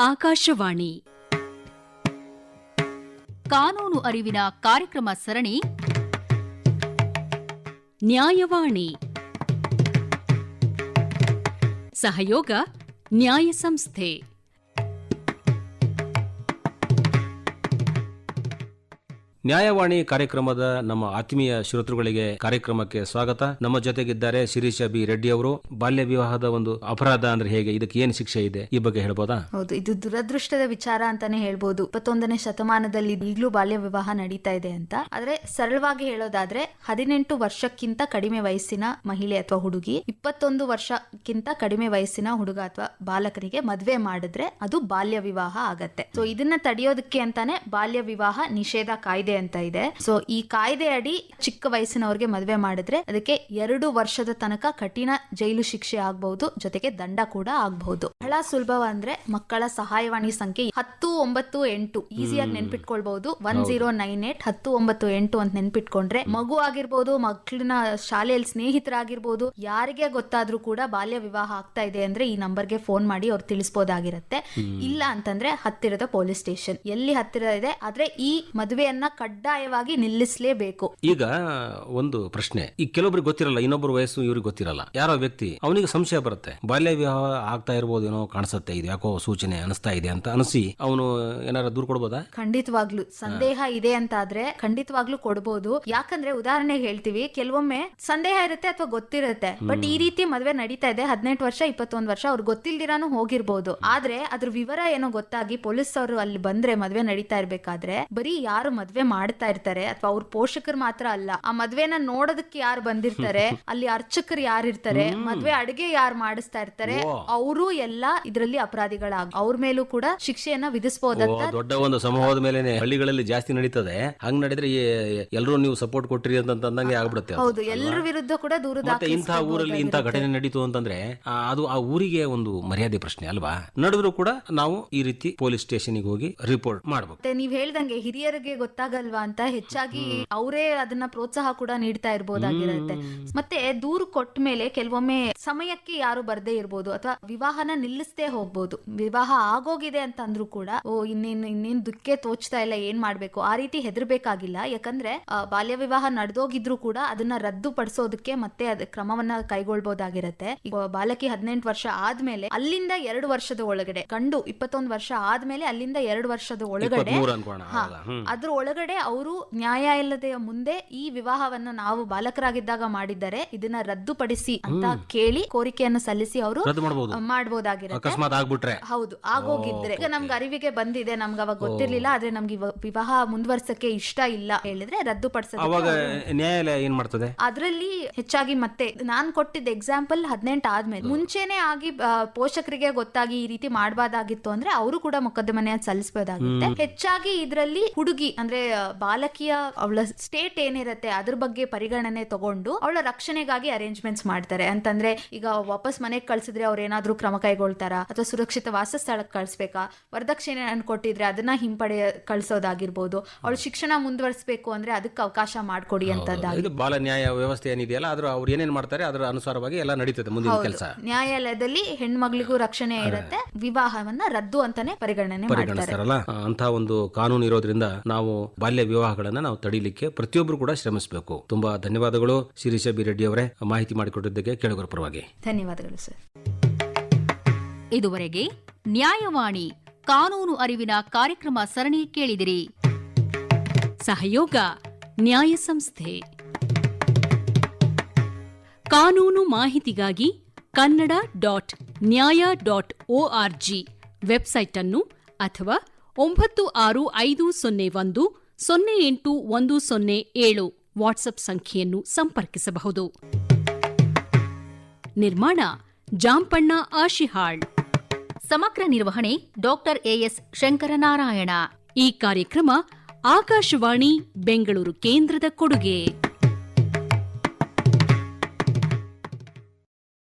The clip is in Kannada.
ಆಕಾಶವಾಣಿ ಕಾನೂನು ಅರಿವಿನ ಕಾರ್ಯಕ್ರಮ ಸರಣಿ ನ್ಯಾಯವಾಣಿ. ಸಹಯೋಗ ನ್ಯಾಯ ಸಂಸ್ಥೆ. ನ್ಯಾಯವಾಣಿ ಕಾರ್ಯಕ್ರಮದ ನಮ್ಮ ಆತ್ಮೀಯ ಶ್ರೋತೃಗಳಿಗೆ ಕಾರ್ಯಕ್ರಮಕ್ಕೆ ಸ್ವಾಗತ. ನಮ್ಮ ಜೊತೆಗಿದ್ದಾರೆ ಶಿರೀಷ ಬಿ ರೆಡ್ಡಿ ಅವರು. ಬಾಲ್ಯ ವಿವಾಹದ ಒಂದು ಅಪರಾಧ ಅಂದ್ರೆ ಹೇಗೆ, ಇದಕ್ಕೆ ಏನು ಶಿಕ್ಷೆ ಇದೆ, ಈ ಬಗ್ಗೆ ಹೇಳ್ಬೋದಾ? ಹೌದು, ಇದು ದುರದೃಷ್ಟದ ವಿಚಾರ ಅಂತಾನೆ ಹೇಳ್ಬೋದು. 21ನೇ ಶತಮಾನದಲ್ಲಿ ಈಗಲೂ ಬಾಲ್ಯ ವಿವಾಹ ನಡೀತಾ ಇದೆ ಅಂತ. ಆದ್ರೆ ಸರಳವಾಗಿ ಹೇಳೋದಾದ್ರೆ 18 ವರ್ಷಕ್ಕಿಂತ ಕಡಿಮೆ ವಯಸ್ಸಿನ ಮಹಿಳೆ ಅಥವಾ ಹುಡುಗಿ 21 ವರ್ಷಕ್ಕಿಂತ ಕಡಿಮೆ ವಯಸ್ಸಿನ ಹುಡುಗ ಅಥವಾ ಬಾಲಕನಿಗೆ ಮದ್ವೆ ಮಾಡಿದ್ರೆ ಅದು ಬಾಲ್ಯ ವಿವಾಹ ಆಗತ್ತೆ. ಸೊ ಇದನ್ನ ತಡೆಯೋದಕ್ಕೆ ಅಂತಾನೆ ಬಾಲ್ಯ ವಿವಾಹ ನಿಷೇಧ ಕಾಯ್ದೆ ಅಂತ ಇದೆ. ಸೊ ಈ ಕಾಯ್ದೆ ಅಡಿ ಚಿಕ್ಕ ವಯಸ್ಸಿನವ್ರಿಗೆ ಮದುವೆ ಮಾಡಿದ್ರೆ ಅದಕ್ಕೆ 2 ವರ್ಷದ ತನಕ ಕಠಿಣ ಜೈಲು ಶಿಕ್ಷೆ ಆಗ್ಬಹುದು, ಜೊತೆಗೆ ದಂಡ ಕೂಡ ಆಗ್ಬಹುದು. ಬಹಳ ಸುಲಭ ಅಂದ್ರೆ ಮಕ್ಕಳ ಸಹಾಯವಾಣಿ ಸಂಖ್ಯೆ 1098 ಈಸಿಯಾಗಿ ನೆನ್ಪಿಟ್ಕೊಳ್ಬಹುದು. 1098 1098 ಅಂತ ನೆನ್ಪಿಟ್ಕೊಂಡ್ರೆ ಮಗು ಆಗಿರ್ಬೋದು, ಮಕ್ಕಳನ್ನ ಶಾಲೆಯಲ್ಲಿ ಸ್ನೇಹಿತರಾಗಿರ್ಬೋದು, ಯಾರಿಗೆ ಗೊತ್ತಾದ್ರೂ ಕೂಡ ಬಾಲ್ಯ ವಿವಾಹ ಆಗ್ತಾ ಇದೆ ಅಂದ್ರೆ ಈ ನಂಬರ್ಗೆ ಫೋನ್ ಮಾಡಿ ಅವ್ರು ತಿಳಿಸಬಹುದಾಗಿರುತ್ತೆ. ಇಲ್ಲ ಅಂತಂದ್ರೆ ಹತ್ತಿರದ ಪೊಲೀಸ್ ಸ್ಟೇಷನ್ ಎಲ್ಲಿ ಹತ್ತಿರ ಇದೆ, ಆದ್ರೆ ಈ ಮದುವೆಯನ್ನ ಕಡ್ಡಾಯವಾಗಿ ನಿಲ್ಲಿಸಲೇಬೇಕು. ಈಗ ಒಂದು ಪ್ರಶ್ನೆ, ಈ ಕೆಲವೊಬ್ರಿಗೆ ಗೊತ್ತಿರಲ್ಲ, ಇನ್ನೊಬ್ಬರು ವಯಸ್ಸು ಇವ್ರಿಗೆ ಗೊತ್ತಿರಲ್ಲ. ಯಾರೋ ವ್ಯಕ್ತಿ ಅವನಿಗೆ ಸಂಶಯ ಬರುತ್ತೆ, ಬಾಲ್ಯ ವಿವಾಹ ಆಗ್ತಾ ಇರ್ಬೋದು, ಏನೋ ಕಾಣಿಸುತ್ತೆ, ಇದು ಯಾಕೋ ಸೂಚನೆ ಅನಿಸ್ತಾ ಇದೆ ಅಂತ ಅನಿಸಿ ಅವನು ಏನಾರ ದೂರ ಕೊಡ್ಬೋದಾ? ಖಂಡಿತವಾಗ್ಲು ಸಂದೇಹ ಇದೆ ಅಂತ ಆದ್ರೆ ಖಂಡಿತವಾಗ್ಲು ಕೊಡ್ಬೋದು. ಯಾಕಂದ್ರೆ ಉದಾಹರಣೆಗೆ ಹೇಳ್ತೀವಿ, ಕೆಲವೊಮ್ಮೆ ಸಂದೇಹ ಇರುತ್ತೆ ಅಥವಾ ಗೊತ್ತಿರುತ್ತೆ, ಬಟ್ ಈ ರೀತಿ ಮದ್ವೆ ನಡೀತಾ ಇದೆ, 18 ವರ್ಷ 21 ವರ್ಷ ಅವ್ರು ಗೊತ್ತಿಲ್ದಿರಾನು ಹೋಗಿರ್ಬೋದು. ಆದ್ರೆ ಅದ್ರ ವಿವರ ಏನೋ ಗೊತ್ತಾಗಿ ಪೊಲೀಸ್ ಅವರು ಅಲ್ಲಿ ಬಂದ್ರೆ ಮದ್ವೆ ನಡೀತಾ ಇರ್ಬೇಕಾದ್ರೆ ಬರೀ ಯಾರು ಮದ್ವೆ ಮಾಡ್ತಾ ಇರ್ತಾರೆ ಅಥವಾ ಅವ್ರ ಪೋಷಕರು ಮಾತ್ರ ಅಲ್ಲ, ಆ ಮದ್ವೆನ ನೋಡೋದಕ್ಕೆ ಯಾರು ಬಂದಿರ್ತಾರೆ, ಅಲ್ಲಿ ಅರ್ಚಕರು ಯಾರಿರ್ತಾರೆ, ಮದ್ವೆ ಅಡುಗೆ ಯಾರು ಮಾಡಿಸ್ತಾ ಇರ್ತಾರೆ, ಅವರು ಎಲ್ಲ ಇದರಲ್ಲಿ ಅಪರಾಧಿಗಳಾಗ ಅವ್ರ ಮೇಲೂ ಕೂಡ ಶಿಕ್ಷೆಯನ್ನ ವಿಧಿಸಬಹುದಂತ. ದೊಡ್ಡ ಒಂದು ಸಮೂಹದ ಮೇಲೆ ಹಳ್ಳಿಗಳಲ್ಲಿ ಜಾಸ್ತಿ ನಡೀತದೆ. ಹಂಗ್ ನಡೆದ್ರೆ ಎಲ್ಲರೂ ನೀವು ಸಪೋರ್ಟ್ ಕೊಟ್ಟಿರಿ ಅಂತಂದಂಗೆ ಆಗ್ಬಿಡುತ್ತೆ. ಹೌದು, ಎಲ್ಲರ ವಿರುದ್ಧ ಕೂಡ ದೂರದ. ಇಂತಹ ಊರಲ್ಲಿ ಇಂತಹ ಘಟನೆ ನಡೀತು ಅಂತಂದ್ರೆ ಅದು ಆ ಊರಿಗೆ ಒಂದು ಮರ್ಯಾದೆ ಪ್ರಶ್ನೆ ಅಲ್ವಾ? ನಡೆದ್ರು ಕೂಡ ನಾವು ಈ ರೀತಿ ಪೊಲೀಸ್ ಸ್ಟೇಷನ್ಗೆ ಹೋಗಿ ರಿಪೋರ್ಟ್ ಮಾಡ್ಬೇಕು. ನೀವ್ ಹೇಳ್ದಂಗೆ ಹಿರಿಯರಿಗೆ ಗೊತ್ತಾಗಲ್ವಾ ಅಂತ ಹೆಚ್ಚಾಗಿ ಅವರೇ ಅದನ್ನ ಪ್ರೋತ್ಸಾಹ ಕೂಡ ನೀಡ್ತಾ ಇರ್ಬೋದಾಗಿರುತ್ತೆ. ಮತ್ತೆ ದೂರು ಕೊಟ್ಟ ಮೇಲೆ ಕೆಲವೊಮ್ಮೆ ಸಮಯಕ್ಕೆ ಯಾರು ಬರ್ದೇ ಇರ್ಬೋದು ಅಥವಾ ವಿವಾಹನ ನಿಲ್ಲಿಸದೇ ಹೋಗ್ಬೋದು. ವಿವಾಹ ಆಗೋಗಿದೆ ಅಂತ ಅಂದ್ರೂ ಕೂಡ ಇನ್ನೇನ್ ದುಃಖೆ ತೋಚ್ತಾ ಇಲ್ಲ, ಏನ್ ಮಾಡ್ಬೇಕು, ಆ ರೀತಿ ಹೆದರ್ಬೇಕಾಗಿಲ್ಲ. ಯಾಕಂದ್ರೆ ಬಾಲ್ಯ ವಿವಾಹ ನಡೆದೋಗಿದ್ರು ಕೂಡ ಅದನ್ನ ರದ್ದು ಪಡಿಸೋದಕ್ಕೆ ಮತ್ತೆ ಕ್ರಮವನ್ನ ಕೈಗೊಳ್ಬಹುದಾಗಿರುತ್ತೆ. ಈಗ ಬಾಲಕಿ 18 ವರ್ಷ ಆದ್ಮೇಲೆ ಅಲ್ಲಿಂದ 2 ವರ್ಷದ ಒಳಗಡೆ, ಗಂಡು 21 ವರ್ಷ ಆದ್ಮೇಲೆ ಅಲ್ಲಿಂದ 2 ವರ್ಷದ ಒಳಗಡೆ, ಅದ್ರ ಒಳಗಡೆ ಅವರು ನ್ಯಾಯಾಲಯದ ಮುಂದೆ ಈ ವಿವಾಹವನ್ನ ನಾವು ಬಾಲಕರಾಗಿದ್ದಾಗ ಮಾಡಿದ್ದಾರೆ, ಇದನ್ನ ರದ್ದುಪಡಿಸಿ ಅಂತ ಕೇಳಿ ಕೋರಿಕೆಯನ್ನು ಸಲ್ಲಿಸಿ ಅವರು ಮಾಡಬಹುದಾಗಿರುತ್ತೆ. ಹೌದು, ಆಗೋಗಿದ್ರೆ. ಈಗ ನಮ್ಗೆ ಅರಿವಿಗೆ ಬಂದಿದೆ, ನಮ್ಗೆ ಅವಾಗ ಗೊತ್ತಿರ್ಲಿಲ್ಲ, ಆದ್ರೆ ನಮ್ಗೆ ವಿವಾಹ ಮುಂದುವರ್ಸಕ್ಕೆ ಇಷ್ಟ ಇಲ್ಲ ಹೇಳಿದ್ರೆ ರದ್ದುಪಡಿಸೋದಕ್ಕೆ ನ್ಯಾಯಾಲಯ ಏನ್ ಮಾಡ್ತದೆ? ಅದ್ರಲ್ಲಿ ಹೆಚ್ಚಾಗಿ ಮತ್ತೆ ನಾನ್ ಕೊಟ್ಟಿದ್ದ ಎಕ್ಸಾಂಪಲ್ 18 ಆದ್ಮೇಲೆ ಮುಂಚೆನೆ ಆಗಿ ಪೋಷಕರಿಗೆ ಗೊತ್ತಾಗಿ ಈ ರೀತಿ ಮಾಡಬಾರ್ದಾಗಿತ್ತು ಅಂದ್ರೆ ಅವರು ಕೂಡ ಮೊಕದ್ದಮೆಯನ್ನು ಸಲ್ಲಿಸಬಹುದಾಗುತ್ತೆ. ಹೆಚ್ಚಾಗಿ ಇದರಲ್ಲಿ ಹುಡುಗಿ ಅಂದ್ರೆ ಬಾಲಕಿಯ ಅವಳ ಸ್ಟೇಟ್ ಏನಿರುತ್ತೆ ಅದ್ರ ಬಗ್ಗೆ ಪರಿಗಣನೆ ತಗೊಂಡು ಅವಳ ರಕ್ಷಣೆಗಾಗಿ ಅರೇಂಜ್ಮೆಂಟ್ಸ್ ಮಾಡ್ತಾರೆ. ಅಂತಂದ್ರೆ ಈಗ ವಾಪಸ್ ಮನೆಗೆ ಕಳ್ಸಿದ್ರೆ ಅವ್ರ ಏನಾದ್ರೂ ಕ್ರಮ ಕೈಗೊಳ್ತಾರ, ಅಥವಾ ಸುರಕ್ಷಿತ ವಾಸಸ್ಥಳಕ್ಕೆ ಕಳ್ಸ್ಬೇಕಾ, ವರದಕ್ಷಿಣೆ ಕೊಟ್ಟಿದ್ರೆ ಅದನ್ನ ಹಿಂಪಡೆ ಕಳ್ಸೋದಾಗಿರ್ಬೋದು, ಅವಳು ಶಿಕ್ಷಣ ಮುಂದುವರಿಸಬೇಕು ಅಂದ್ರೆ ಅದಕ್ಕೆ ಅವಕಾಶ ಮಾಡ್ಕೊಡಿ ಅಂತದ್ದು. ಬಾಲ ನ್ಯಾಯ ವ್ಯವಸ್ಥೆ ಏನಿದೆಯಲ್ಲ ಅದ್ರ ಅವ್ರು ಏನೇನ್ ಮಾಡ್ತಾರೆ ಅದರ ಅನುಸಾರವಾಗಿ ಎಲ್ಲ ನಡೀತದೆ ಮುಂದಿನ ಕೆಲಸ. ನ್ಯಾಯಾಲಯದಲ್ಲಿ ಹೆಣ್ಮಗಳಿಗೂ ರಕ್ಷಣೆ ಇರುತ್ತೆ, ವಿವಾಹವನ್ನ ರದ್ದು ಅಂತಾನೆ ಪರಿಗಣನೆ ಮಾಡ್ತಾರಲ್ಲ. ಅಂತ ಒಂದು ಕಾನೂನು ಇರೋದ್ರಿಂದ ನಾವು ಬಾಲ್ಯ ವಿವಾಹಗಳನ್ನ ನಾವು ತಡೀಲಿಕ್ಕೆ ಪ್ರತಿಯೊಬ್ಬರು ಕೂಡ ಶ್ರಮಿಸಬೇಕು. ತುಂಬಾ ಧನ್ಯವಾದಗಳು ಶಿರೀಷ ಬಿ ರೆಡ್ಡಿ ಅವರೇ, ಮಾಹಿತಿ ಮಾಡಿಕೊಟ್ಟಿದ್ದಕ್ಕೆ ಕೇಳುಗರ ಪರವಾಗಿ ಧನ್ಯವಾದಗಳು ಸರ್. ಇದುವರೆಗೆ ನ್ಯಾಯವಾಣಿ ಕಾನೂನು ಅರಿವಿನ ಕಾರ್ಯಕ್ರಮ ಸರಣಿ ಕೇಳಿದಿರಿ. ಸಹಯೋಗ ನ್ಯಾಯ ಸಂಸ್ಥೆ. ಕಾನೂನು ಮಾಹಿತಿಗಾಗಿ kannada.nya.org ವೆಬ್ಸೈಟ್ ಅನ್ನು ಅಥವಾ 9550108107 ವಾಟ್ಸ್ಆಪ್ ಸಂಖ್ಯೆಯನ್ನು ಸಂಪರ್ಕಿಸಬಹುದು. ನಿರ್ಮಾಣ ಜಾಂಪಣ್ಣ ಆಶಿಹಾಳ್. ಸಮಗ್ರ ನಿರ್ವಹಣೆ ಡಾಕ್ಟರ್ ಎಎಸ್ ಶಂಕರನಾರಾಯಣ. ಈ ಕಾರ್ಯಕ್ರಮ ಆಕಾಶವಾಣಿ ಬೆಂಗಳೂರು ಕೇಂದ್ರದ ಕೊಡುಗೆ.